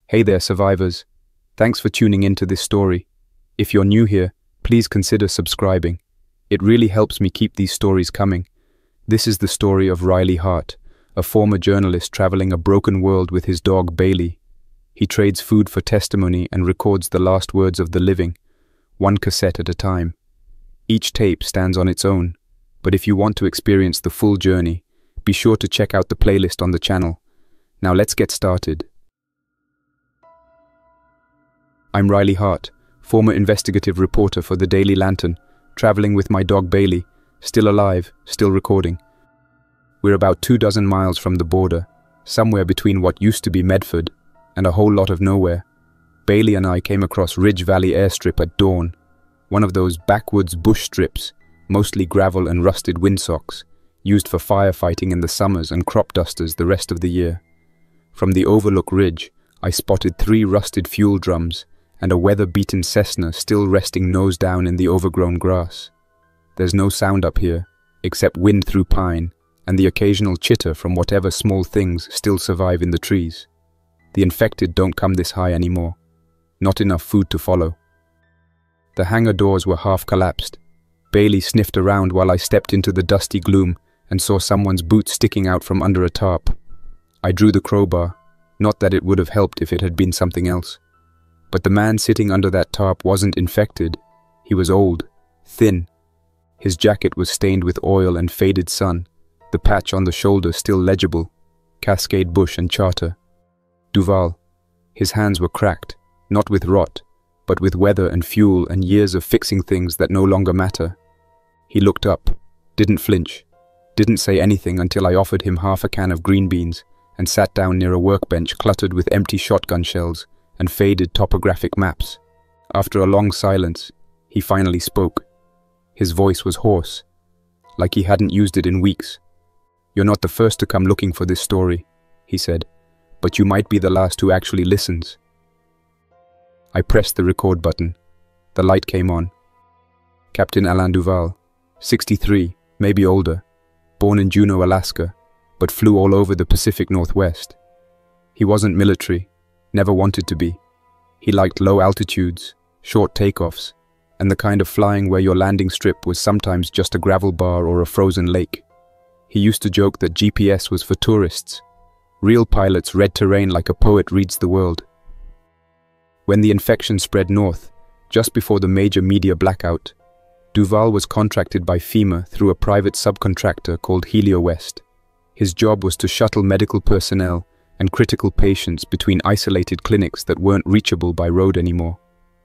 Hey there, survivors. Thanks for tuning in to this story. If you're new here, please consider subscribing. It really helps me keep these stories coming. This is the story of Riley Hart, a former journalist traveling a broken world with his dog Bailey. He trades food for testimony and records the last words of the living, one cassette at a time. Each tape stands on its own, but if you want to experience the full journey, be sure to check out the playlist on the channel. Now let's get started. I'm Riley Hart, former investigative reporter for the Daily Lantern, traveling with my dog Bailey, still alive, still recording. We're about 24 miles from the border, somewhere between what used to be Medford and a whole lot of nowhere. Bailey and I came across Ridge Valley airstrip at dawn, one of those backwoods bush strips, mostly gravel and rusted windsocks, used for firefighting in the summers and crop dusters the rest of the year. From the overlook ridge, I spotted 3 rusted fuel drums and a weather-beaten Cessna still resting nose down in the overgrown grass. There's no sound up here, except wind through pine and the occasional chitter from whatever small things still survive in the trees. The infected don't come this high anymore. Not enough food to follow. The hangar doors were half collapsed. Bailey sniffed around while I stepped into the dusty gloom and saw someone's boot sticking out from under a tarp. I drew the crowbar, not that it would have helped if it had been something else. But the man sitting under that tarp wasn't infected. He was old, thin. His jacket was stained with oil and faded sun, the patch on the shoulder still legible, Cascade Bush and Charter. Duval. His hands were cracked, not with rot, but with weather and fuel and years of fixing things that no longer matter. He looked up, didn't flinch, didn't say anything until I offered him half a can of green beans and sat down near a workbench cluttered with empty shotgun shells and faded topographic maps. After a long silence, he finally spoke. His voice was hoarse, like he hadn't used it in weeks. "You're not the first to come looking for this story," he said, "but you might be the last who actually listens." I pressed the record button. The light came on. Captain Duval, 63, maybe older, born in Juneau, Alaska, but flew all over the Pacific Northwest. He wasn't military, never wanted to be. He liked low altitudes, short takeoffs, and the kind of flying where your landing strip was sometimes just a gravel bar or a frozen lake. He used to joke that GPS was for tourists. Real pilots read terrain like a poet reads the world. When the infection spread north, just before the major media blackout, Duval was contracted by FEMA through a private subcontractor called Helio West. His job was to shuttle medical personnel and critical patients between isolated clinics that weren't reachable by road anymore.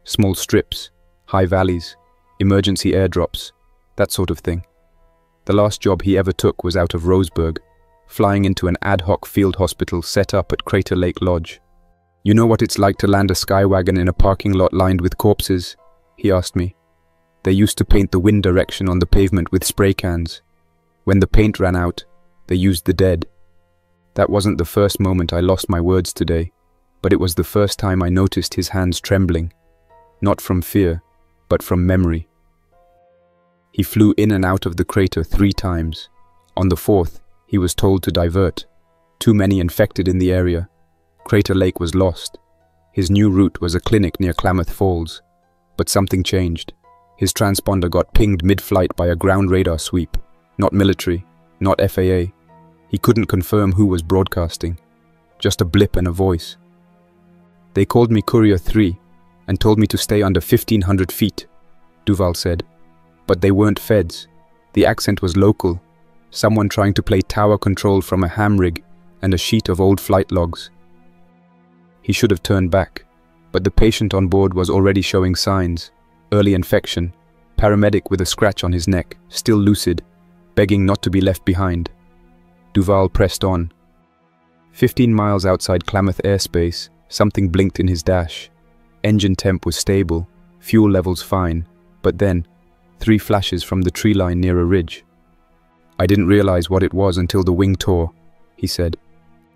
Small strips, high valleys, emergency airdrops, that sort of thing. The last job he ever took was out of Roseburg, flying into an ad hoc field hospital set up at Crater Lake Lodge. "You know what it's like to land a Skywagon in a parking lot lined with corpses?" he asked me. "They used to paint the wind direction on the pavement with spray cans. When the paint ran out, they used the dead." That wasn't the first moment I lost my words today, but it was the first time I noticed his hands trembling. Not from fear, but from memory. He flew in and out of the crater 3 times. On the 4th, he was told to divert. Too many infected in the area. Crater Lake was lost. His new route was a clinic near Klamath Falls. But something changed. His transponder got pinged mid-flight by a ground radar sweep. Not military, not FAA. He couldn't confirm who was broadcasting. Just a blip and a voice. "They called me Courier 3 and told me to stay under 1,500 feet, Duval said. "But they weren't feds. The accent was local. Someone trying to play tower control from a ham rig and a sheet of old flight logs." He should have turned back, but the patient on board was already showing signs. Early infection, paramedic with a scratch on his neck, still lucid, begging not to be left behind. Duval pressed on. 15 miles outside Klamath airspace, something blinked in his dash. Engine temp was stable, fuel levels fine, but then, 3 flashes from the tree line near a ridge. "I didn't realize what it was until the wing tore," he said.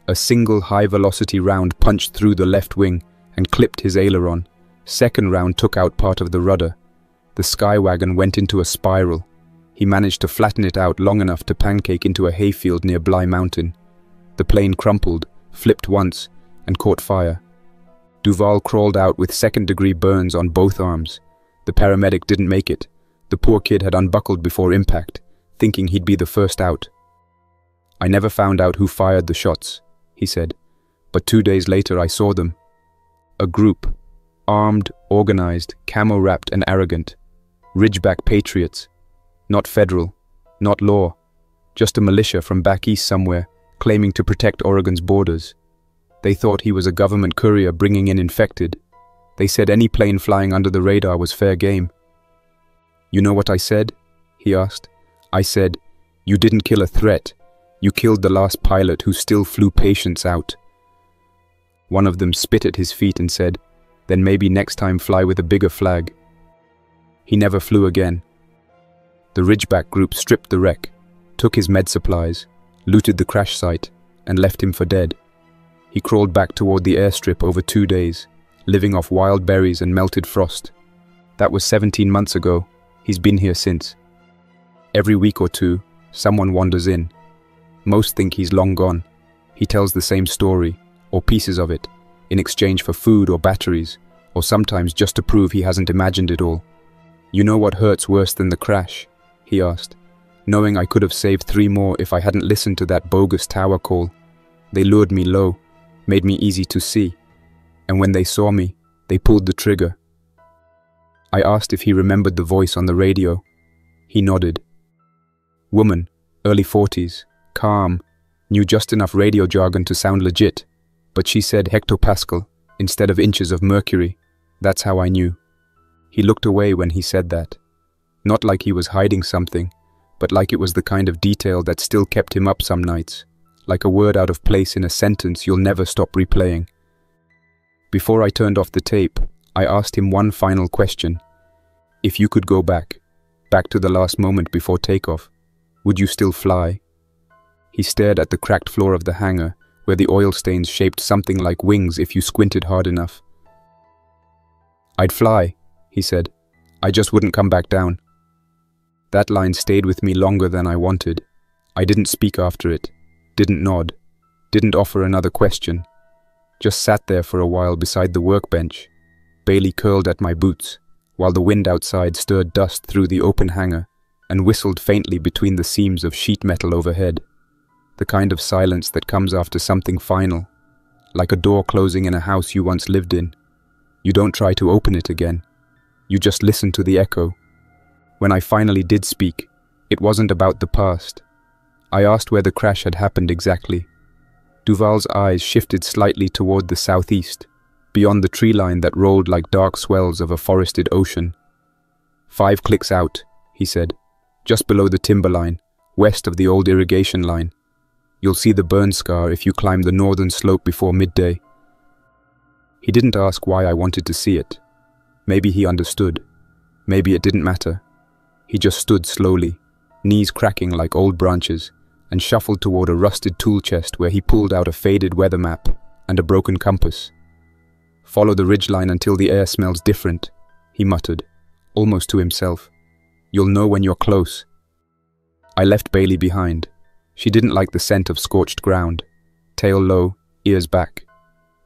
A single high-velocity round punched through the left wing and clipped his aileron. Second round took out part of the rudder. The Skywagon went into a spiral. He managed to flatten it out long enough to pancake into a hayfield near Bly Mountain. The plane crumpled, flipped once, and caught fire. Duval crawled out with second-degree burns on both arms. The paramedic didn't make it. The poor kid had unbuckled before impact, thinking he'd be the first out. "I never found out who fired the shots," he said, "but 2 days later I saw them. A group, armed, organized, camo-wrapped and arrogant. Ridgeback patriots. Not federal, not law, just a militia from back east somewhere, claiming to protect Oregon's borders. They thought he was a government courier bringing in infected. They said any plane flying under the radar was fair game." "You know what I said?" he asked. "I said, you didn't kill a threat. You killed the last pilot who still flew patients out." One of them spit at his feet and said, "Then maybe next time fly with a bigger flag." He never flew again. The Ridgeback group stripped the wreck, took his med supplies, looted the crash site, and left him for dead. He crawled back toward the airstrip over 2 days, living off wild berries and melted frost. That was 17 months ago. He's been here since. Every week or two, someone wanders in. Most think he's long gone. He tells the same story, or pieces of it, in exchange for food or batteries, or sometimes just to prove he hasn't imagined it all. "You know what hurts worse than the crash?" he asked, "knowing I could have saved 3 more if I hadn't listened to that bogus tower call. They lured me low, made me easy to see, and when they saw me, they pulled the trigger." I asked if he remembered the voice on the radio. He nodded. Woman, early 40s, calm, knew just enough radio jargon to sound legit, but she said hectopascal instead of inches of mercury. That's how I knew. He looked away when he said that. Not like he was hiding something, but like it was the kind of detail that still kept him up some nights, like a word out of place in a sentence you'll never stop replaying. Before I turned off the tape, I asked him one final question. If you could go back to the last moment before takeoff, would you still fly? He stared at the cracked floor of the hangar, where the oil stains shaped something like wings if you squinted hard enough. "I'd fly," he said. "I just wouldn't come back down." That line stayed with me longer than I wanted. I didn't speak after it, didn't nod, didn't offer another question. Just sat there for a while beside the workbench, Bailey curled at my boots, while the wind outside stirred dust through the open hangar and whistled faintly between the seams of sheet metal overhead. The kind of silence that comes after something final, like a door closing in a house you once lived in. You don't try to open it again. You just listen to the echo. When I finally did speak, it wasn't about the past. I asked where the crash had happened exactly. Duval's eyes shifted slightly toward the southeast, beyond the tree line that rolled like dark swells of a forested ocean. 5 clicks out, he said, just below the timberline, west of the old irrigation line. You'll see the burn scar if you climb the northern slope before midday. He didn't ask why I wanted to see it. Maybe he understood. Maybe it didn't matter. He just stood slowly, knees cracking like old branches, and shuffled toward a rusted tool chest where he pulled out a faded weather map and a broken compass. "Follow the ridgeline until the air smells different," he muttered, almost to himself. "You'll know when you're close." I left Bailey behind. She didn't like the scent of scorched ground. Tail low, ears back.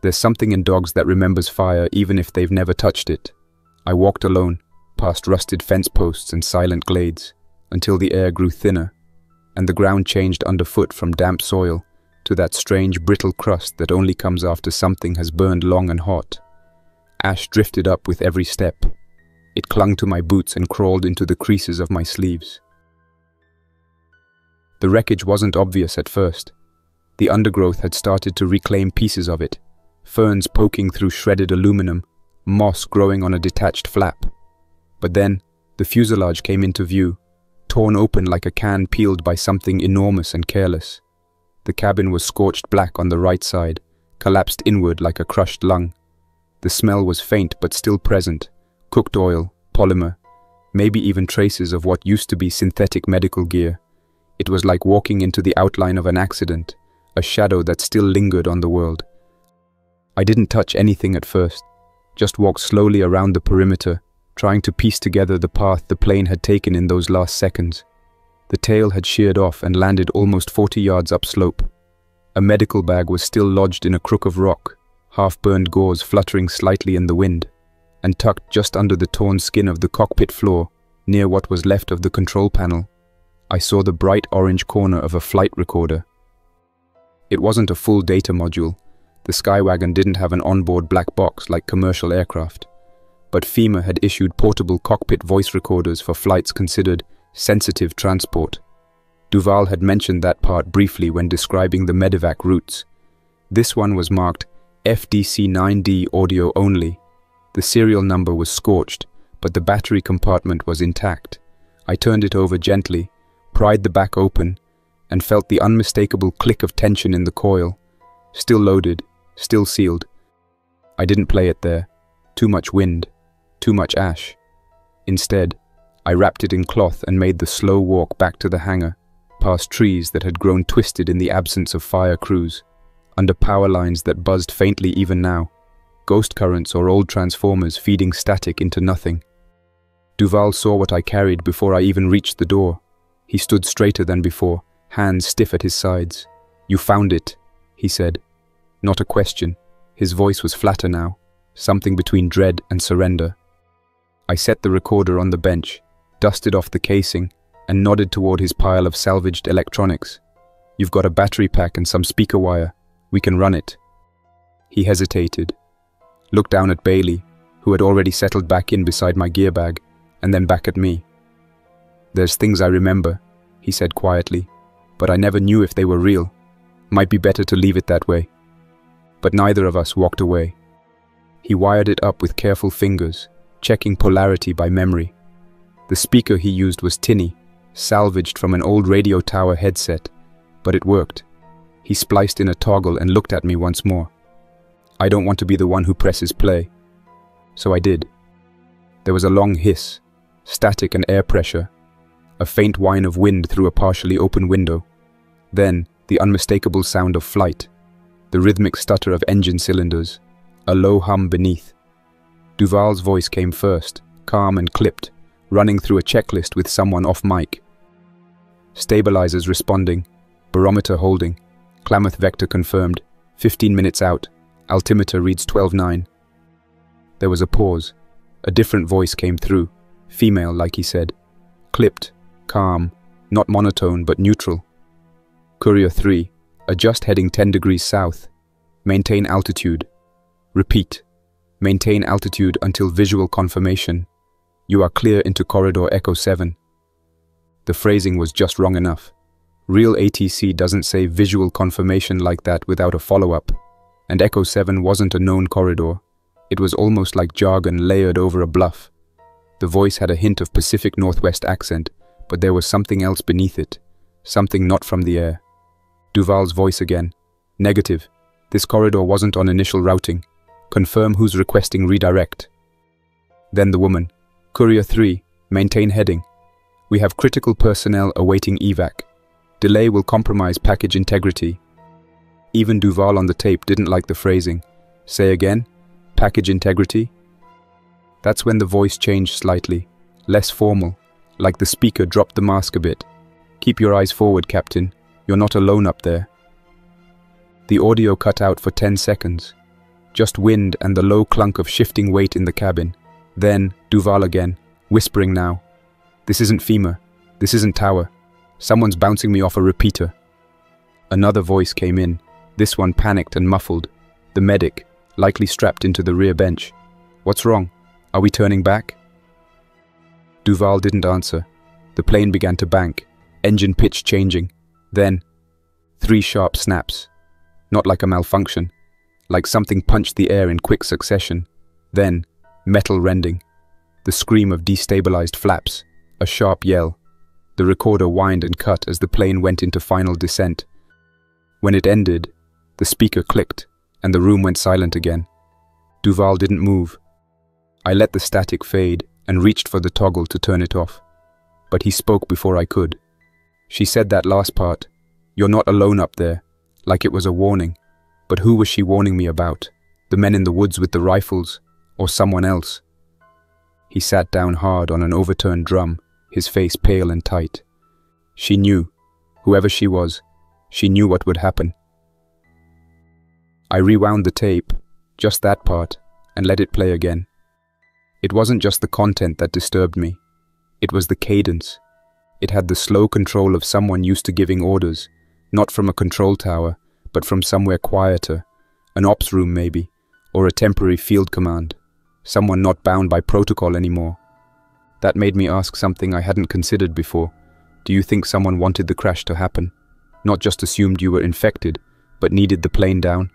There's something in dogs that remembers fire even if they've never touched it. I walked alone, past rusted fence posts and silent glades, until the air grew thinner, and the ground changed underfoot from damp soil to that strange brittle crust that only comes after something has burned long and hot. Ash drifted up with every step. It clung to my boots and crawled into the creases of my sleeves. The wreckage wasn't obvious at first. The undergrowth had started to reclaim pieces of it, ferns poking through shredded aluminum, moss growing on a detached flap. But then, the fuselage came into view, torn open like a can peeled by something enormous and careless. The cabin was scorched black on the right side, collapsed inward like a crushed lung. The smell was faint but still present, cooked oil, polymer, maybe even traces of what used to be synthetic medical gear. It was like walking into the outline of an accident, a shadow that still lingered on the world. I didn't touch anything at first, just walked slowly around the perimeter, trying to piece together the path the plane had taken in those last seconds. The tail had sheared off and landed almost 40 yards upslope. A medical bag was still lodged in a crook of rock, half-burned gauze fluttering slightly in the wind, and tucked just under the torn skin of the cockpit floor, near what was left of the control panel, I saw the bright orange corner of a flight recorder. It wasn't a full data module. The Skywagon didn't have an onboard black box like commercial aircraft, but FEMA had issued portable cockpit voice recorders for flights considered sensitive transport. Duval had mentioned that part briefly when describing the medevac routes. This one was marked FDC-9D audio only. The serial number was scorched, but the battery compartment was intact. I turned it over gently, pried the back open, and felt the unmistakable click of tension in the coil. Still loaded, still sealed. I didn't play it there. Too much wind, too much ash. Instead, I wrapped it in cloth and made the slow walk back to the hangar, past trees that had grown twisted in the absence of fire crews, under power lines that buzzed faintly even now, ghost currents or old transformers feeding static into nothing. Duval saw what I carried before I even reached the door. He stood straighter than before, hands stiff at his sides. "You found it," he said. Not a question. His voice was flatter now, something between dread and surrender. I set the recorder on the bench, dusted off the casing, and nodded toward his pile of salvaged electronics. "You've got a battery pack and some speaker wire. We can run it." He hesitated, looked down at Bailey, who had already settled back in beside my gear bag, and then back at me. "There's things I remember," he said quietly, "but I never knew if they were real. Might be better to leave it that way." But neither of us walked away. He wired it up with careful fingers, checking polarity by memory. The speaker he used was tinny, salvaged from an old radio tower headset, but it worked. He spliced in a toggle and looked at me once more. I don't want to be the one who presses play. So I did. There was a long hiss, static and air pressure, a faint whine of wind through a partially open window. Then, the unmistakable sound of flight, the rhythmic stutter of engine cylinders, a low hum beneath. Duval's voice came first, calm and clipped, running through a checklist with someone off mic. Stabilizers responding, barometer holding, Klamath vector confirmed, 15 minutes out, altimeter reads 12.9. There was a pause. A different voice came through, female like he said, clipped, calm, not monotone but neutral. Courier 3, adjust heading 10 degrees south, maintain altitude. Repeat, maintain altitude until visual confirmation. You are clear into corridor Echo 7. The phrasing was just wrong enough. Real ATC doesn't say visual confirmation like that without a follow-up, and Echo 7 wasn't a known corridor. It was almost like jargon layered over a bluff. The voice had a hint of Pacific Northwest accent, but there was something else beneath it, something not from the air. Duval's voice again. Negative. This corridor wasn't on initial routing. Confirm who's requesting redirect. Then the woman. Courier 3, maintain heading. We have critical personnel awaiting evac. Delay will compromise package integrity. Even Duval on the tape didn't like the phrasing. Say again? Package integrity? That's when the voice changed slightly, less formal, like the speaker dropped the mask a bit. Keep your eyes forward, Captain. You're not alone up there. The audio cut out for 10 seconds. Just wind and the low clunk of shifting weight in the cabin. Then, Duval again, whispering now. This isn't FEMA. This isn't Tower. Someone's bouncing me off a repeater. Another voice came in, this one panicked and muffled. The medic, likely strapped into the rear bench. What's wrong? Are we turning back? Duval didn't answer. The plane began to bank, engine pitch changing. Then, 3 sharp snaps. Not like a malfunction, like something punched the air in quick succession. Then, metal rending. The scream of destabilized flaps, a sharp yell. The recorder whined and cut as the plane went into final descent. When it ended, the speaker clicked, and the room went silent again. Duval didn't move. I let the static fade and reached for the toggle to turn it off. But he spoke before I could. She said that last part, "You're not alone up there," like it was a warning. But who was she warning me about? The men in the woods with the rifles, or someone else? He sat down hard on an overturned drum, his face pale and tight. She knew, whoever she was, she knew what would happen. I rewound the tape, Just that part, and let it play again. It wasn't just the content that disturbed me. It was the cadence. It had the slow control of someone used to giving orders, not from a control tower, but from somewhere quieter, an ops room maybe, or a temporary field command, someone not bound by protocol anymore. That made me ask something I hadn't considered before. Do you think someone wanted the crash to happen? Not just assumed you were infected, but needed the plane down?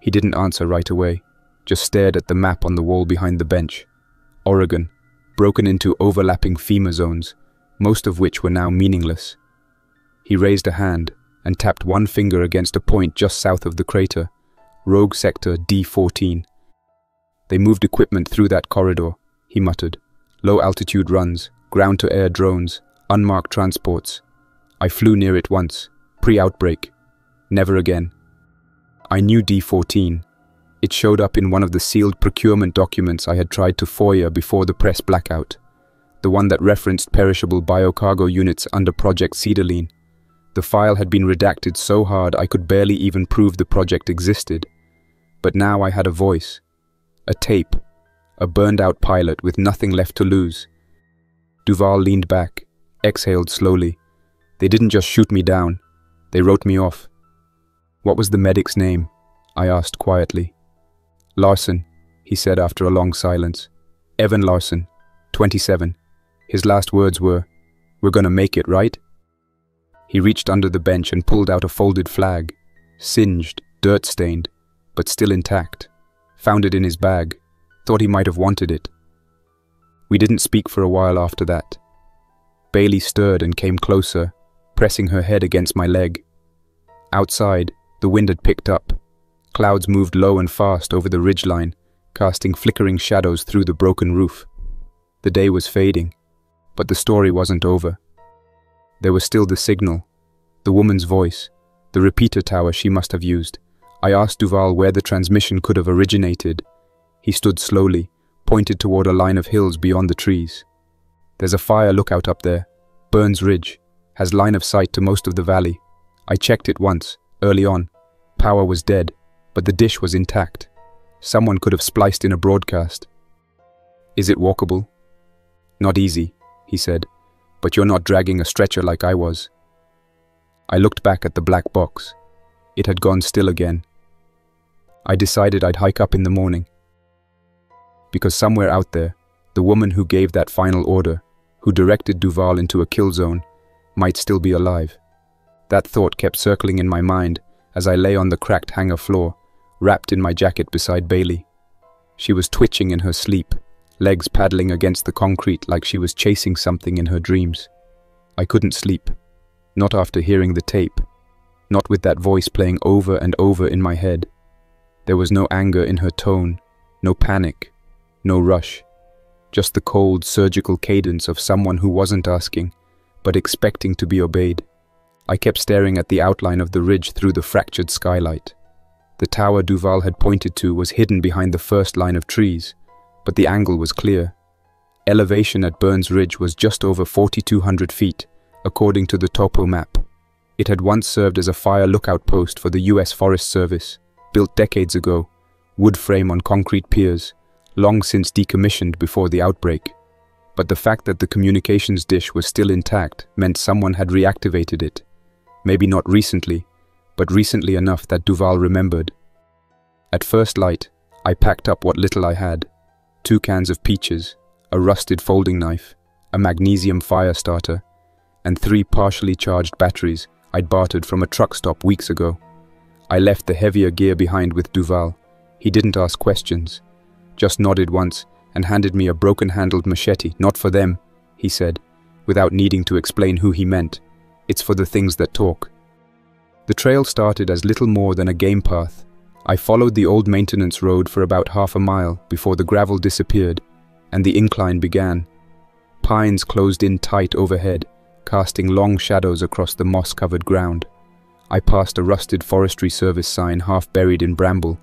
He didn't answer right away, just stared at the map on the wall behind the bench. Oregon, broken into overlapping FEMA zones, most of which were now meaningless. He raised a hand and tapped one finger against a point just south of the crater, Rogue Sector D14. They moved equipment through that corridor, he muttered. Low-altitude runs, ground-to-air drones, unmarked transports. I flew near it once, pre-outbreak. Never again. I knew D14. It showed up in one of the sealed procurement documents I had tried to FOIA before the press blackout. The one that referenced perishable biocargo units under Project Cedarline. The file had been redacted so hard I could barely even prove the project existed. But now I had a voice. A tape. A burned-out pilot with nothing left to lose. Duval leaned back, exhaled slowly. They didn't just shoot me down. They wrote me off. What was the medic's name? I asked quietly. Larson, he said after a long silence. Evan Larson, 27. His last words were, "We're gonna make it, right?" He reached under the bench and pulled out a folded flag, singed, dirt-stained, but still intact. Found it in his bag. Thought he might have wanted it. We didn't speak for a while after that. Bailey stirred and came closer, pressing her head against my leg. Outside, the wind had picked up. Clouds moved low and fast over the ridgeline, casting flickering shadows through the broken roof. The day was fading, but the story wasn't over. There was still the signal, the woman's voice, the repeater tower she must have used. I asked Duval where the transmission could have originated. He stood slowly, pointed toward a line of hills beyond the trees. There's a fire lookout up there. Burns Ridge. Has line of sight to most of the valley. I checked it once, early on. Power was dead, but the dish was intact. Someone could have spliced in a broadcast. Is it walkable? Not easy, he said, but you're not dragging a stretcher like I was. I looked back at the black box. It had gone still again. I decided I'd hike up in the morning. Because somewhere out there, the woman who gave that final order, who directed Duval into a kill zone, might still be alive. That thought kept circling in my mind as I lay on the cracked hangar floor, wrapped in my jacket beside Bailey. She was twitching in her sleep, legs paddling against the concrete like she was chasing something in her dreams. I couldn't sleep, not after hearing the tape, not with that voice playing over and over in my head. There was no anger in her tone, no panic, no rush, just the cold, surgical cadence of someone who wasn't asking, but expecting to be obeyed. I kept staring at the outline of the ridge through the fractured skylight. The tower Duval had pointed to was hidden behind the first line of trees, but the angle was clear. Elevation at Burns Ridge was just over 4,200 feet, according to the topo map. It had once served as a fire lookout post for the U.S. Forest Service, built decades ago, wood frame on concrete piers, long since decommissioned before the outbreak. But the fact that the communications dish was still intact meant someone had reactivated it. Maybe not recently, but recently enough that Duval remembered. At first light, I packed up what little I had. 2 cans of peaches, a rusted folding knife, a magnesium fire starter, and 3 partially charged batteries I'd bartered from a truck stop weeks ago. I left the heavier gear behind with Duval. He didn't ask questions, just nodded once and handed me a broken-handled machete. Not for them, he said, without needing to explain who he meant. It's for the things that talk. The trail started as little more than a game path. I followed the old maintenance road for about half a mile before the gravel disappeared and the incline began. Pines closed in tight overhead, casting long shadows across the moss-covered ground. I passed a rusted Forestry Service sign half buried in bramble.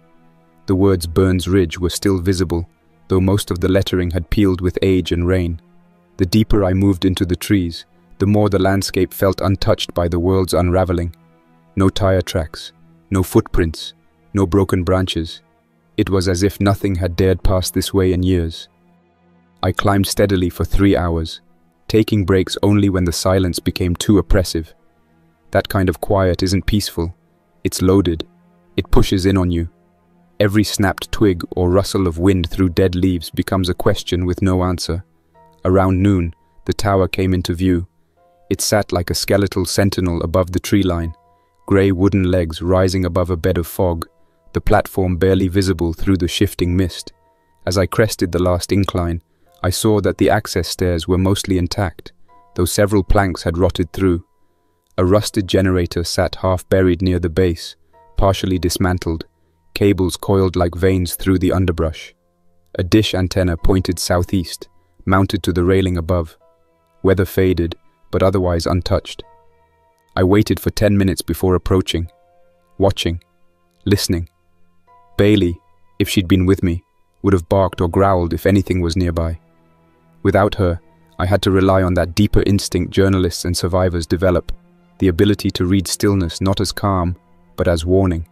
The words Burns Ridge were still visible, though most of the lettering had peeled with age and rain. The deeper I moved into the trees, the more the landscape felt untouched by the world's unraveling. No tire tracks, no footprints, no broken branches. It was as if nothing had dared pass this way in years. I climbed steadily for 3 hours, taking breaks only when the silence became too oppressive. That kind of quiet isn't peaceful. It's loaded. It pushes in on you. Every snapped twig or rustle of wind through dead leaves becomes a question with no answer. Around noon, the tower came into view. It sat like a skeletal sentinel above the tree line, grey wooden legs rising above a bed of fog, the platform barely visible through the shifting mist. As I crested the last incline, I saw that the access stairs were mostly intact, though several planks had rotted through. A rusted generator sat half buried near the base, partially dismantled, cables coiled like veins through the underbrush. A dish antenna pointed southeast, mounted to the railing above. Weather faded, but otherwise untouched. I waited for 10 minutes before approaching, watching, listening. Bailey, if she'd been with me, would have barked or growled if anything was nearby. Without her, I had to rely on that deeper instinct journalists and survivors develop, the ability to read stillness not as calm, but as warning.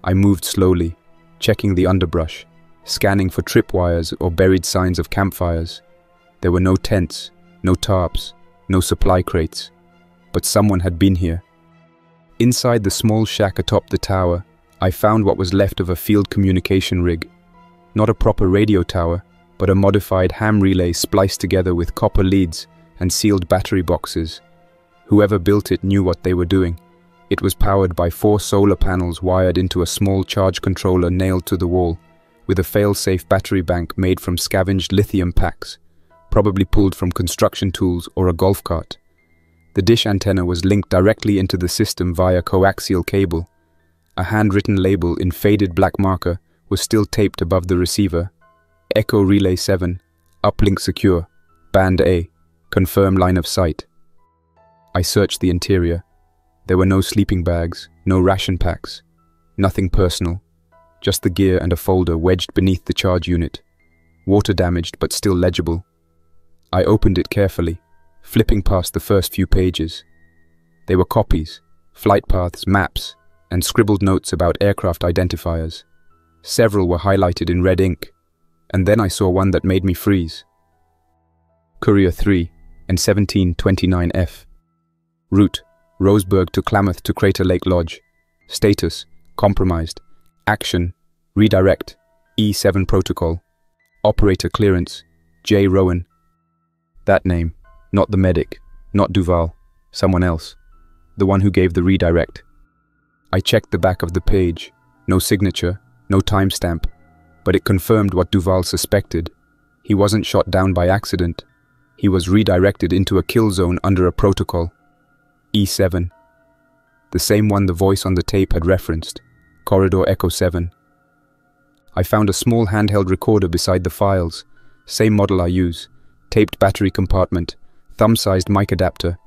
I moved slowly, checking the underbrush, scanning for tripwires or buried signs of campfires. There were no tents, no tarps, no supply crates, but someone had been here. Inside the small shack atop the tower, I found what was left of a field communication rig. Not a proper radio tower, but a modified ham relay spliced together with copper leads and sealed battery boxes. Whoever built it knew what they were doing. It was powered by 4 solar panels wired into a small charge controller nailed to the wall, with a fail-safe battery bank made from scavenged lithium packs, probably pulled from construction tools or a golf cart. The dish antenna was linked directly into the system via coaxial cable. A handwritten label in faded black marker was still taped above the receiver. Echo Relay 7, uplink secure, Band A, confirm line of sight. I searched the interior. There were no sleeping bags, no ration packs, nothing personal, just the gear and a folder wedged beneath the charge unit, water damaged but still legible. I opened it carefully, flipping past the first few pages. They were copies, flight paths, maps, and scribbled notes about aircraft identifiers. Several were highlighted in red ink, and then I saw one that made me freeze. Courier 3 and 1729F. Route: Roseburg to Klamath to Crater Lake Lodge. Status: compromised. Action: redirect. E7 protocol. Operator clearance: J. Rowan. That name. Not the medic. Not Duval. Someone else. The one who gave the redirect. I checked the back of the page. No signature, no timestamp. But it confirmed what Duval suspected. He wasn't shot down by accident. He was redirected into a kill zone under a protocol. E7. The same one the voice on the tape had referenced. Corridor Echo 7. I found a small handheld recorder beside the files. Same model I use. Taped battery compartment. Thumb-sized mic adapter.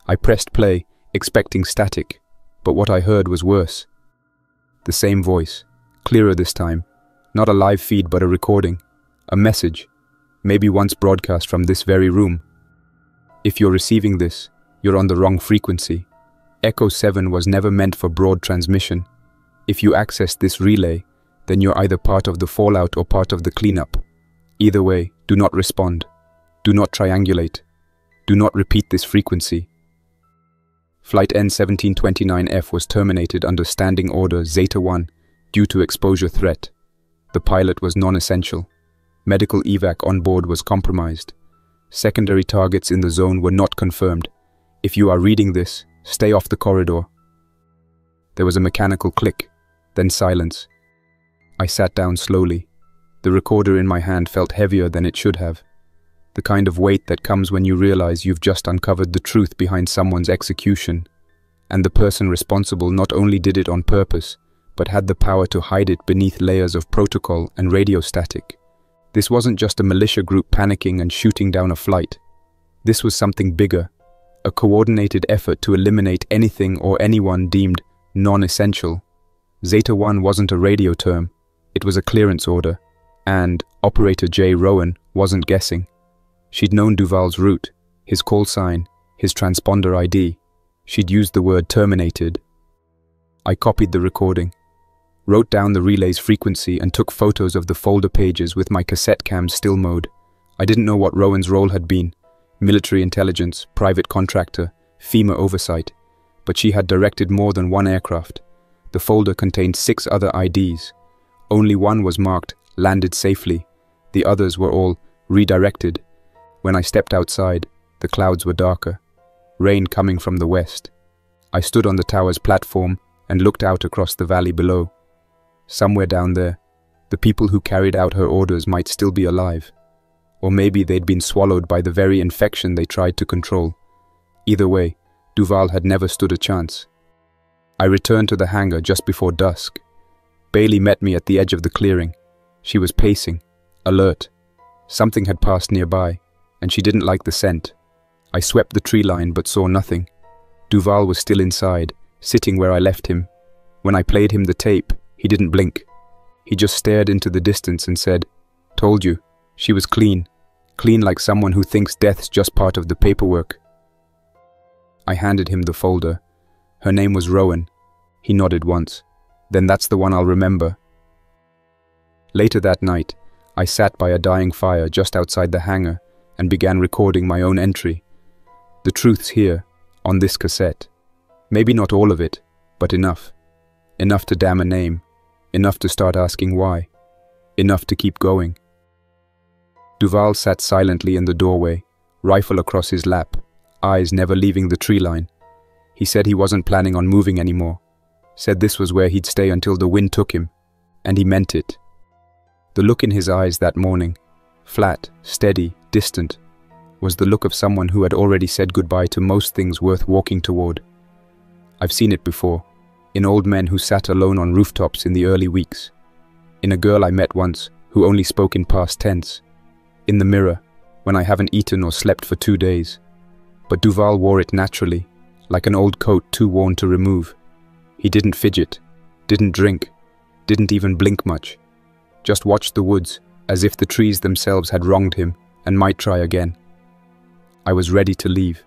I pressed play, expecting static. But what I heard was worse. The same voice. Clearer this time. Not a live feed but a recording. A message. Maybe once broadcast from this very room. If you're receiving this, you're on the wrong frequency. Echo 7 was never meant for broad transmission. If you access this relay, then you're either part of the fallout or part of the cleanup. Either way, do not respond. Do not triangulate. Do not repeat this frequency. Flight N1729F was terminated under Standing Order Zeta 1 due to exposure threat. The pilot was non-essential. Medical evac on board was compromised. Secondary targets in the zone were not confirmed. If you are reading this, stay off the corridor. There was a mechanical click, then silence. I sat down slowly. The recorder in my hand felt heavier than it should have. The kind of weight that comes when you realize you've just uncovered the truth behind someone's execution. And the person responsible not only did it on purpose, but had the power to hide it beneath layers of protocol and radio static. This wasn't just a militia group panicking and shooting down a flight. This was something bigger. A coordinated effort to eliminate anything or anyone deemed non-essential. Zeta 1 wasn't a radio term, it was a clearance order, and Operator J. Rowan wasn't guessing. She'd known Duval's route, his call sign, his transponder ID. She'd used the word terminated. I copied the recording. wrote down the relay's frequency and took photos of the folder pages with my cassette cam still mode. I didn't know what Rowan's role had been: military intelligence, private contractor, FEMA oversight, but she had directed more than one aircraft. The folder contained 6 other IDs. Only one was marked landed safely. The others were all redirected. When I stepped outside, the clouds were darker, rain coming from the west. I stood on the tower's platform and looked out across the valley below. Somewhere down there, the people who carried out her orders might still be alive. Or maybe they'd been swallowed by the very infection they tried to control. Either way, Duval had never stood a chance. I returned to the hangar just before dusk. Bailey met me at the edge of the clearing. She was pacing, alert. Something had passed nearby, and she didn't like the scent. I swept the tree line but saw nothing. Duval was still inside, sitting where I left him. When I played him the tape, he didn't blink. He just stared into the distance and said, "Told you." She was clean. Clean like someone who thinks death's just part of the paperwork. I handed him the folder. Her name was Rowan. He nodded once. Then that's the one I'll remember. Later that night, I sat by a dying fire just outside the hangar and began recording my own entry. The truth's here, on this cassette. Maybe not all of it, but enough. Enough to damn a name. Enough to start asking why. Enough to keep going. Duval sat silently in the doorway, rifle across his lap, eyes never leaving the tree line. He said he wasn't planning on moving anymore. Said this was where he'd stay until the wind took him. And he meant it. The look in his eyes that morning, flat, steady, distant, was the look of someone who had already said goodbye to most things worth walking toward. I've seen it before, in old men who sat alone on rooftops in the early weeks, in a girl I met once who only spoke in past tense, in the mirror when I haven't eaten or slept for 2 days. But Duval wore it naturally, like an old coat too worn to remove. He didn't fidget, didn't drink, didn't even blink much. Just watched the woods, as if the trees themselves had wronged him and might try again. I was ready to leave.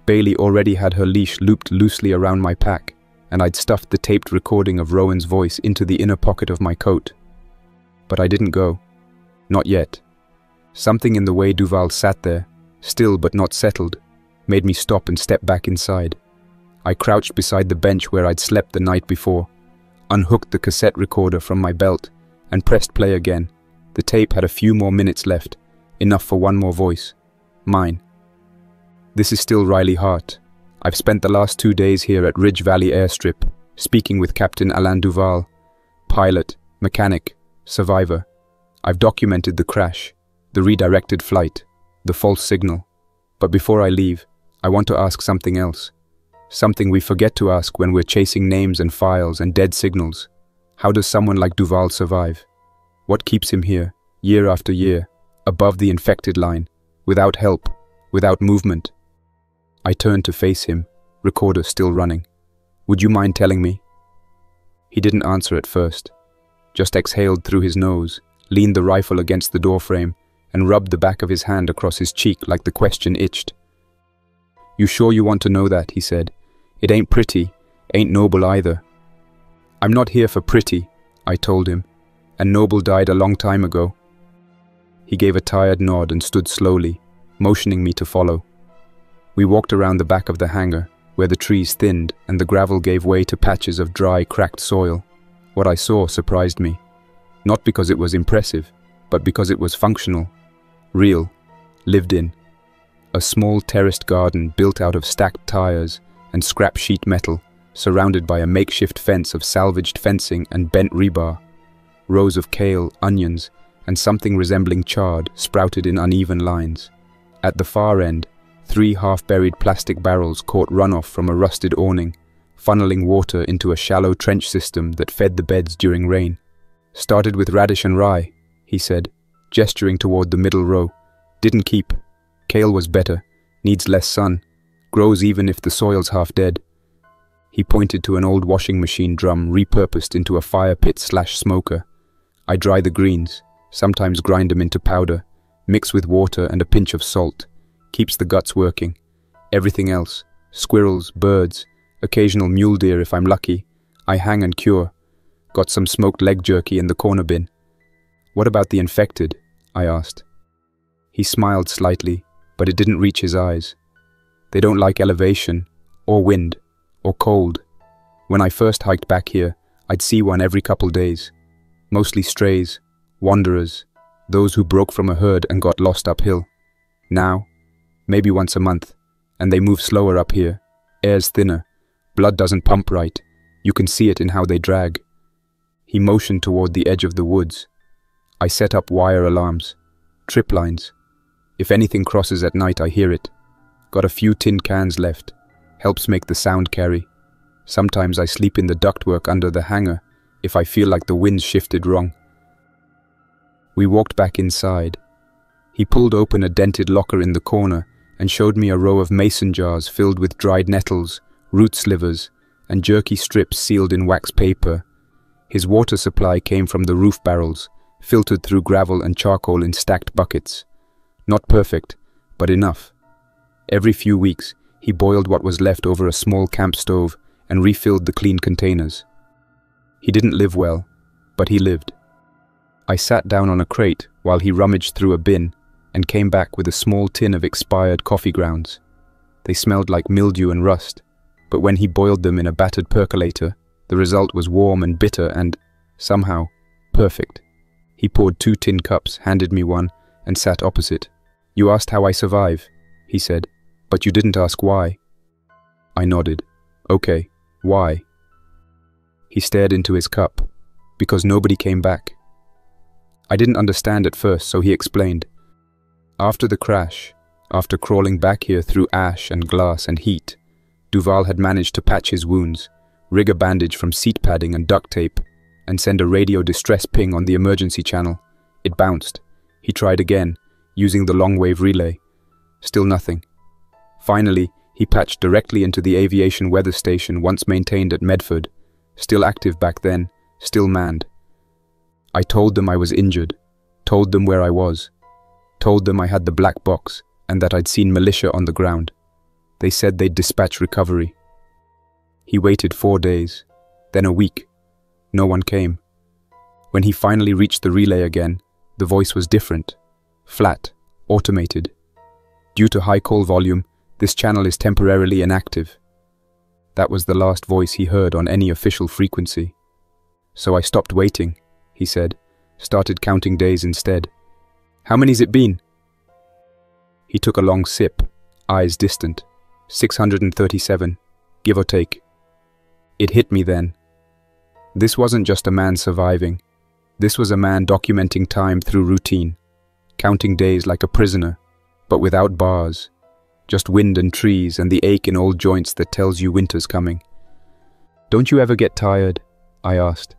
Bailey already had her leash looped loosely around my pack, and I'd stuffed the taped recording of Rowan's voice into the inner pocket of my coat. But I didn't go. Not yet. Something in the way Duval sat there, still but not settled, made me stop and step back inside. I crouched beside the bench where I'd slept the night before, unhooked the cassette recorder from my belt, and pressed play again. The tape had a few more minutes left, enough for one more voice. Mine. This is still Riley Hart. I've spent the last 2 days here at Ridge Valley Airstrip, speaking with Captain Duval, pilot, mechanic, survivor. I've documented the crash, the redirected flight, the false signal. But before I leave, I want to ask something else. Something we forget to ask when we're chasing names and files and dead signals. How does someone like Duval survive? What keeps him here, year after year, above the infected line, without help, without movement? I turned to face him, recorder still running. Would you mind telling me? He didn't answer at first, just exhaled through his nose, leaned the rifle against the doorframe, and rubbed the back of his hand across his cheek like the question itched. You sure you want to know that? He said. It ain't pretty, ain't noble either. I'm not here for pretty, I told him, and noble died a long time ago. He gave a tired nod and stood slowly, motioning me to follow. We walked around the back of the hangar, where the trees thinned and the gravel gave way to patches of dry, cracked soil. What I saw surprised me, not because it was impressive, but because it was functional, real, lived in. A small terraced garden built out of stacked tires and scrap sheet metal, surrounded by a makeshift fence of salvaged fencing and bent rebar. Rows of kale, onions, and something resembling chard sprouted in uneven lines. At the far end, 3 half-buried plastic barrels caught runoff from a rusted awning, funneling water into a shallow trench system that fed the beds during rain. Started with radish and rye, he said, gesturing toward the middle row. Didn't keep. Kale was better, needs less sun, grows even if the soil's half dead. He pointed to an old washing machine drum repurposed into a fire pit/smoker. I dry the greens, sometimes grind them into powder, mix with water and a pinch of salt. Keeps the guts working. Everything else, squirrels, birds, occasional mule deer if I'm lucky, I hang and cure. Got some smoked leg jerky in the corner bin. What about the infected? I asked. He smiled slightly, but it didn't reach his eyes. They don't like elevation, or wind, or cold. When I first hiked back here, I'd see one every couple days. Mostly strays, wanderers, those who broke from a herd and got lost uphill. Now, maybe once a month, and they move slower up here. Air's thinner, blood doesn't pump right. You can see it in how they drag. He motioned toward the edge of the woods. I set up wire alarms, trip lines. If anything crosses at night, I hear it. Got a few tin cans left. Helps make the sound carry. Sometimes I sleep in the ductwork under the hangar if I feel like the wind's shifted wrong. We walked back inside. He pulled open a dented locker in the corner and showed me a row of mason jars filled with dried nettles, root slivers, and jerky strips sealed in wax paper. His water supply came from the roof barrels, filtered through gravel and charcoal in stacked buckets. Not perfect, but enough. Every few weeks, he boiled what was left over a small camp stove and refilled the clean containers. He didn't live well, but he lived. I sat down on a crate while he rummaged through a bin and came back with a small tin of expired coffee grounds. They smelled like mildew and rust, but when he boiled them in a battered percolator, the result was warm and bitter and, somehow, perfect. He poured 2 tin cups, handed me one, and sat opposite. "You asked how I survive," he said, "but you didn't ask why." I nodded. "Okay, why?" He stared into his cup. "Because nobody came back." I didn't understand at first, so he explained. After the crash, after crawling back here through ash and glass and heat, Duval had managed to patch his wounds, rig a bandage from seat padding and duct tape, and send a radio distress ping on the emergency channel. It bounced. He tried again, using the long-wave relay. Still nothing. Finally, he patched directly into the aviation weather station once maintained at Medford, still active back then, still manned. I told them I was injured, told them where I was, told them I had the black box and that I'd seen militia on the ground. They said they'd dispatch recovery. He waited 4 days, then a week. No one came. When he finally reached the relay again, the voice was different, flat, automated. Due to high call volume, this channel is temporarily inactive. That was the last voice he heard on any official frequency. So I stopped waiting, he said, started counting days instead. "How many's it been?" He took a long sip, eyes distant. 637, give or take. It hit me then. This wasn't just a man surviving. This was a man documenting time through routine, counting days like a prisoner, but without bars. Just wind and trees and the ache in old joints that tells you winter's coming. "Don't you ever get tired?" I asked.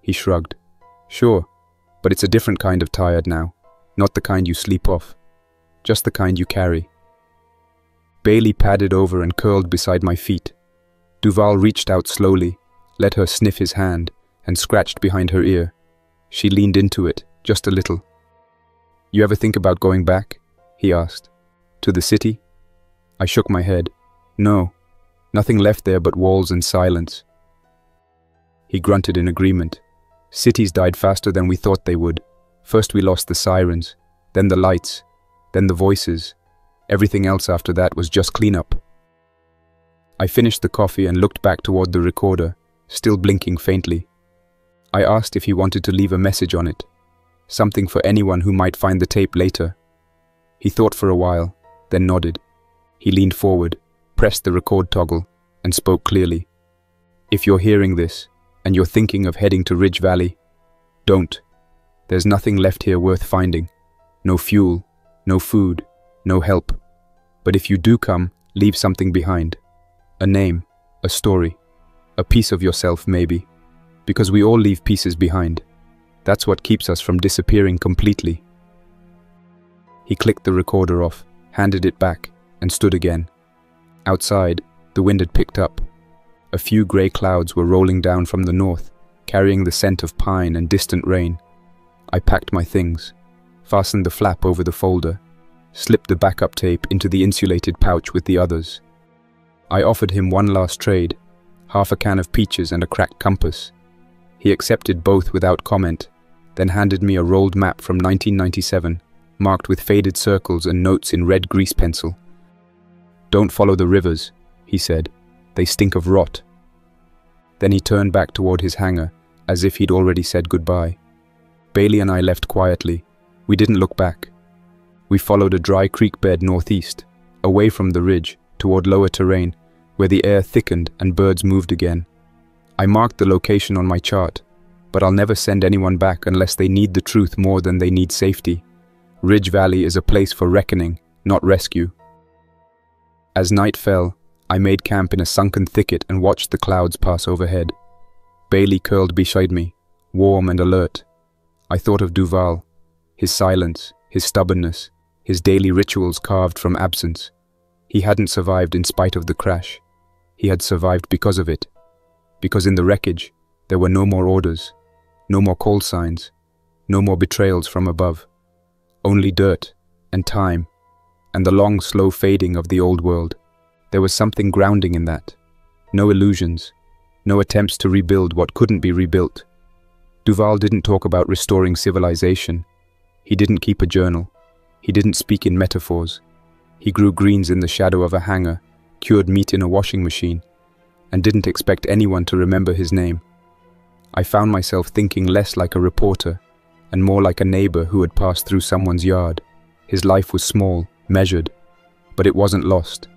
He shrugged. "Sure, but it's a different kind of tired now. Not the kind you sleep off. Just the kind you carry." Bailey padded over and curled beside my feet. Duval reached out slowly, let her sniff his hand, and scratched behind her ear. She leaned into it, just a little. "You ever think about going back?" he asked. "To the city?" I shook my head. "No, nothing left there but walls and silence." He grunted in agreement. "Cities died faster than we thought they would. First we lost the sirens, then the lights, then the voices. Everything else after that was just cleanup." I finished the coffee and looked back toward the recorder, still blinking faintly. I asked if he wanted to leave a message on it, something for anyone who might find the tape later. He thought for a while, then nodded. He leaned forward, pressed the record toggle, and spoke clearly. "If you're hearing this, and you're thinking of heading to Ridge Valley, don't. There's nothing left here worth finding. No fuel, no food, no help. But if you do come, leave something behind. A name, a story, a piece of yourself maybe. Because we all leave pieces behind. That's what keeps us from disappearing completely." He clicked the recorder off, handed it back, and stood again. Outside, the wind had picked up. A few grey clouds were rolling down from the north, carrying the scent of pine and distant rain. I packed my things, fastened the flap over the folder, slipped the backup tape into the insulated pouch with the others. I offered him one last trade, half a can of peaches and a cracked compass. He accepted both without comment, then handed me a rolled map from 1997, marked with faded circles and notes in red grease pencil. "Don't follow the rivers," he said. "They stink of rot." Then he turned back toward his hangar, as if he'd already said goodbye. Bailey and I left quietly. We didn't look back. We followed a dry creek bed northeast, away from the ridge, toward lower terrain, where the air thickened and birds moved again. I marked the location on my chart, but I'll never send anyone back unless they need the truth more than they need safety. Ridge Valley is a place for reckoning, not rescue. As night fell, I made camp in a sunken thicket and watched the clouds pass overhead. Bailey curled beside me, warm and alert. I thought of Duval, his silence, his stubbornness, his daily rituals carved from absence. He hadn't survived in spite of the crash. He had survived because of it. Because in the wreckage, there were no more orders, no more call signs, no more betrayals from above. Only dirt and time and the long, slow fading of the old world. There was something grounding in that. No illusions, no attempts to rebuild what couldn't be rebuilt. Duval didn't talk about restoring civilization. He didn't keep a journal. He didn't speak in metaphors. He grew greens in the shadow of a hangar, cured meat in a washing machine, and didn't expect anyone to remember his name. I found myself thinking less like a reporter and more like a neighbor who had passed through someone's yard. His life was small, measured, but it wasn't lost,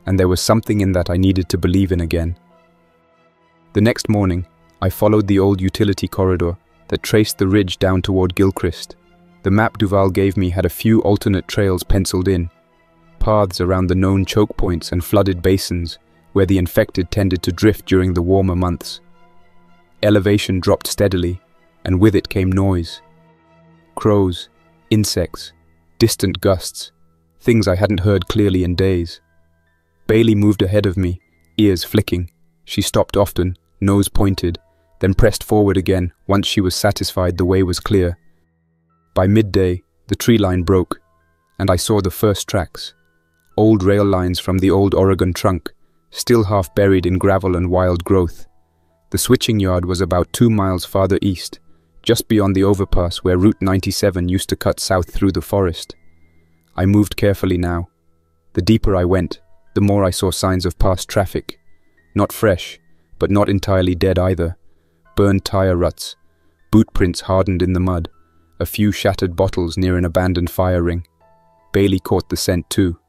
and there was something in that I needed to believe in again. The next morning, I followed the old utility corridor that traced the ridge down toward Gilchrist. The map Duval gave me had a few alternate trails penciled in, paths around the known choke points and flooded basins where the infected tended to drift during the warmer months. Elevation dropped steadily, and with it came noise. Crows, insects, distant gusts, things I hadn't heard clearly in days. Bailey moved ahead of me, ears flicking. She stopped often, nose pointed, then pressed forward again once she was satisfied the way was clear. By midday, the tree line broke, and I saw the first tracks. Old rail lines from the old Oregon trunk, still half buried in gravel and wild growth. The switching yard was about 2 miles farther east, just beyond the overpass where Route 97 used to cut south through the forest. I moved carefully now. The deeper I went, the more I saw signs of past traffic. Not fresh, but not entirely dead either. Burned tire ruts, boot prints hardened in the mud, a few shattered bottles near an abandoned fire ring. Bailey caught the scent too.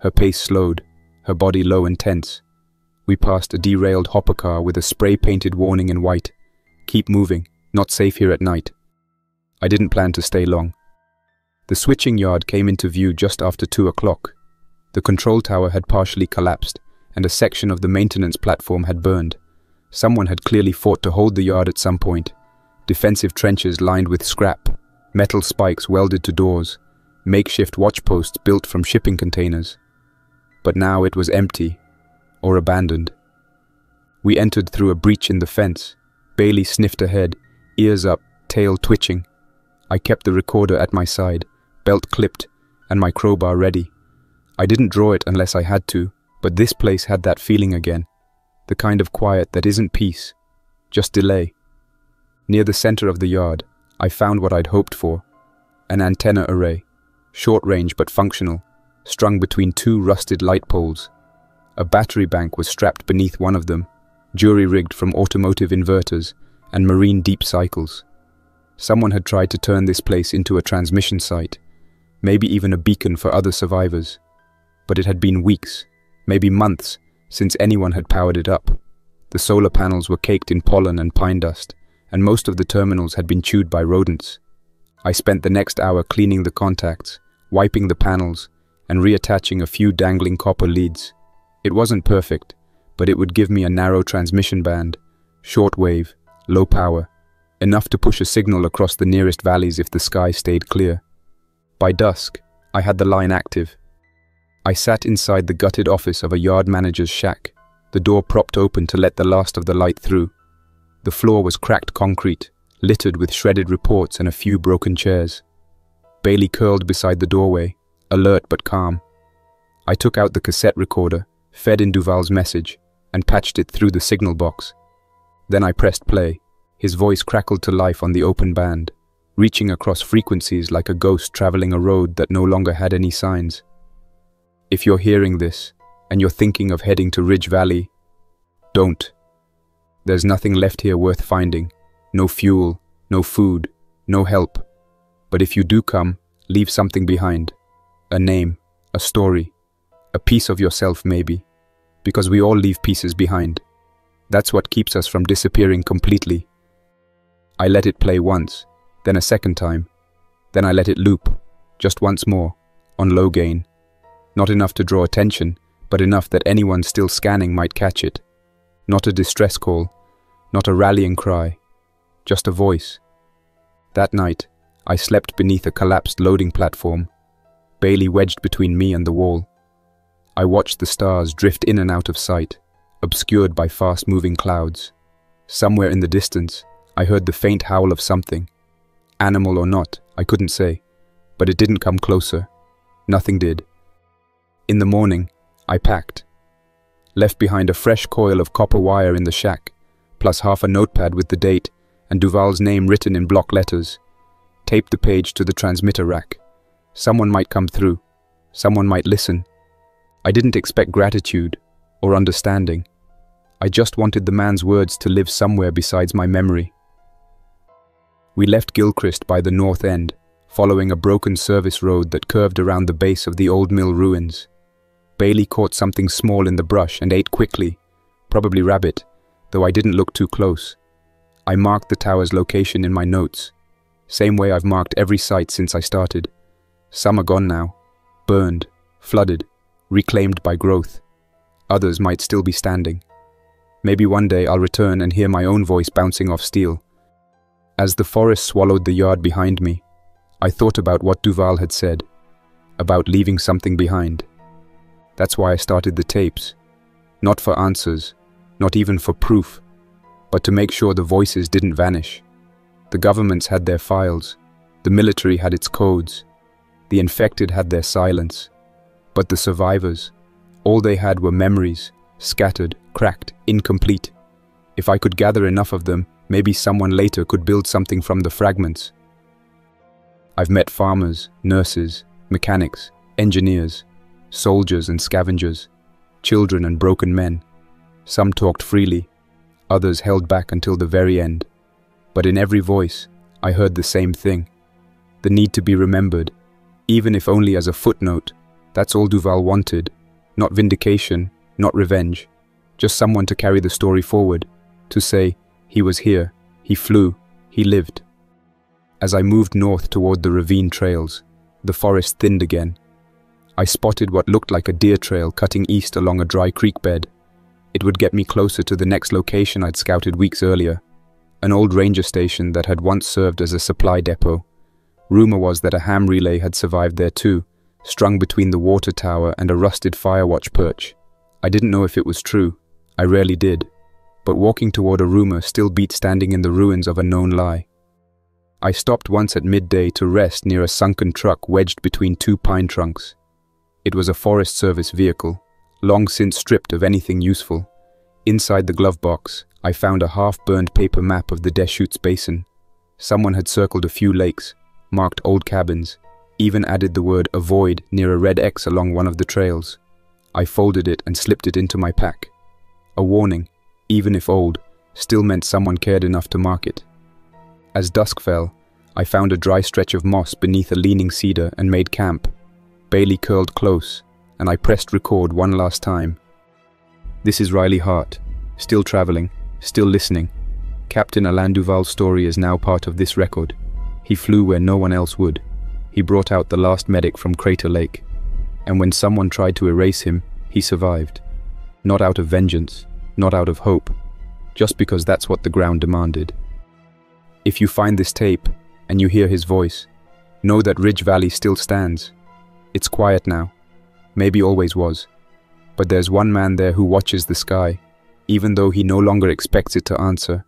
Her pace slowed, her body low and tense. We passed a derailed hopper car with a spray-painted warning in white. "Keep moving, not safe here at night." I didn't plan to stay long. The switching yard came into view just after 2 o'clock. The control tower had partially collapsed, and a section of the maintenance platform had burned. Someone had clearly fought to hold the yard at some point. Defensive trenches lined with scrap, metal spikes welded to doors, makeshift watchposts built from shipping containers. But now it was empty, or abandoned. We entered through a breach in the fence. Bailey sniffed ahead, ears up, tail twitching. I kept the recorder at my side, belt clipped, and my crowbar ready. I didn't draw it unless I had to, but this place had that feeling again. The kind of quiet that isn't peace, just delay. Near the center of the yard, I found what I'd hoped for. An antenna array, short range but functional, strung between 2 rusted light poles. A battery bank was strapped beneath one of them, jury-rigged from automotive inverters and marine deep cycles. Someone had tried to turn this place into a transmission site, maybe even a beacon for other survivors. But it had been weeks, maybe months, since anyone had powered it up. The solar panels were caked in pollen and pine dust, and most of the terminals had been chewed by rodents. I spent the next hour cleaning the contacts, wiping the panels, and reattaching a few dangling copper leads. It wasn't perfect, but it would give me a narrow transmission band, short wave, low power, enough to push a signal across the nearest valleys if the sky stayed clear. By dusk, I had the line active. I sat inside the gutted office of a yard manager's shack, the door propped open to let the last of the light through. The floor was cracked concrete, littered with shredded reports and a few broken chairs. Bailey curled beside the doorway, alert but calm. I took out the cassette recorder, fed in Duval's message, and patched it through the signal box. Then I pressed play. His voice crackled to life on the open band, reaching across frequencies like a ghost traveling a road that no longer had any signs. If you're hearing this, and you're thinking of heading to Ridge Valley, don't. There's nothing left here worth finding. No fuel, no food, no help. But if you do come, leave something behind. A name, a story, a piece of yourself maybe. Because we all leave pieces behind. That's what keeps us from disappearing completely. I let it play once, then a second time. Then I let it loop, just once more, on low gain. Not enough to draw attention, but enough that anyone still scanning might catch it. Not a distress call, not a rallying cry, just a voice. That night, I slept beneath a collapsed loading platform, Bailey wedged between me and the wall. I watched the stars drift in and out of sight, obscured by fast-moving clouds. Somewhere in the distance, I heard the faint howl of something. Animal or not, I couldn't say, but it didn't come closer. Nothing did. In the morning, I packed. Left behind a fresh coil of copper wire in the shack, plus half a notepad with the date and Duval's name written in block letters. Taped the page to the transmitter rack. Someone might come through. Someone might listen. I didn't expect gratitude or understanding. I just wanted the man's words to live somewhere besides my memory. We left Gilchrist by the north end, following a broken service road that curved around the base of the old mill ruins. Bailey caught something small in the brush and ate quickly, probably rabbit, though I didn't look too close. I marked the tower's location in my notes, same way I've marked every site since I started. Some are gone now, burned, flooded, reclaimed by growth. Others might still be standing. Maybe one day I'll return and hear my own voice bouncing off steel. As the forest swallowed the yard behind me, I thought about what Duval had said, about leaving something behind. That's why I started the tapes. Not for answers, not even for proof, but to make sure the voices didn't vanish. The governments had their files, the military had its codes, the infected had their silence. But the survivors, all they had were memories, scattered, cracked, incomplete. If I could gather enough of them, maybe someone later could build something from the fragments. I've met farmers, nurses, mechanics, engineers, soldiers and scavengers, children and broken men. Some talked freely, others held back until the very end. But in every voice, I heard the same thing. The need to be remembered, even if only as a footnote. That's all Duval wanted. Not vindication, not revenge. Just someone to carry the story forward. To say, he was here, he flew, he lived. As I moved north toward the ravine trails, the forest thinned again. I spotted what looked like a deer trail cutting east along a dry creek bed. It would get me closer to the next location I'd scouted weeks earlier. An old ranger station that had once served as a supply depot. Rumor was that a ham relay had survived there too, strung between the water tower and a rusted firewatch perch. I didn't know if it was true. I rarely did. But walking toward a rumor still beat standing in the ruins of a known lie. I stopped once at midday to rest near a sunken truck wedged between two pine trunks. It was a Forest Service vehicle, long since stripped of anything useful. Inside the glove box, I found a half-burned paper map of the Deschutes Basin. Someone had circled a few lakes, marked old cabins, even added the word avoid near a red X along one of the trails. I folded it and slipped it into my pack. A warning, even if old, still meant someone cared enough to mark it. As dusk fell, I found a dry stretch of moss beneath a leaning cedar and made camp. Bailey curled close, and I pressed record one last time. This is Riley Hart, still traveling, still listening. Captain Duval's story is now part of this record. He flew where no one else would. He brought out the last medic from Crater Lake. And when someone tried to erase him, he survived. Not out of vengeance, not out of hope, just because that's what the ground demanded. If you find this tape, and you hear his voice, know that Ridge Valley still stands. It's quiet now, maybe always was, but there's one man there who watches the sky, even though he no longer expects it to answer.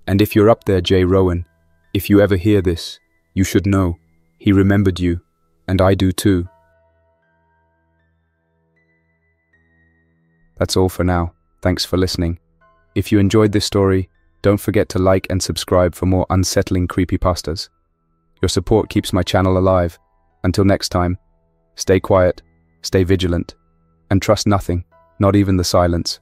And if you're up there, Jay Rowan, if you ever hear this, you should know, he remembered you, and I do too. That's all for now. Thanks for listening. If you enjoyed this story, Don't forget to like and subscribe for more unsettling creepypastas. Your support keeps my channel alive. Until next time, stay quiet, stay vigilant, and trust nothing, not even the silence.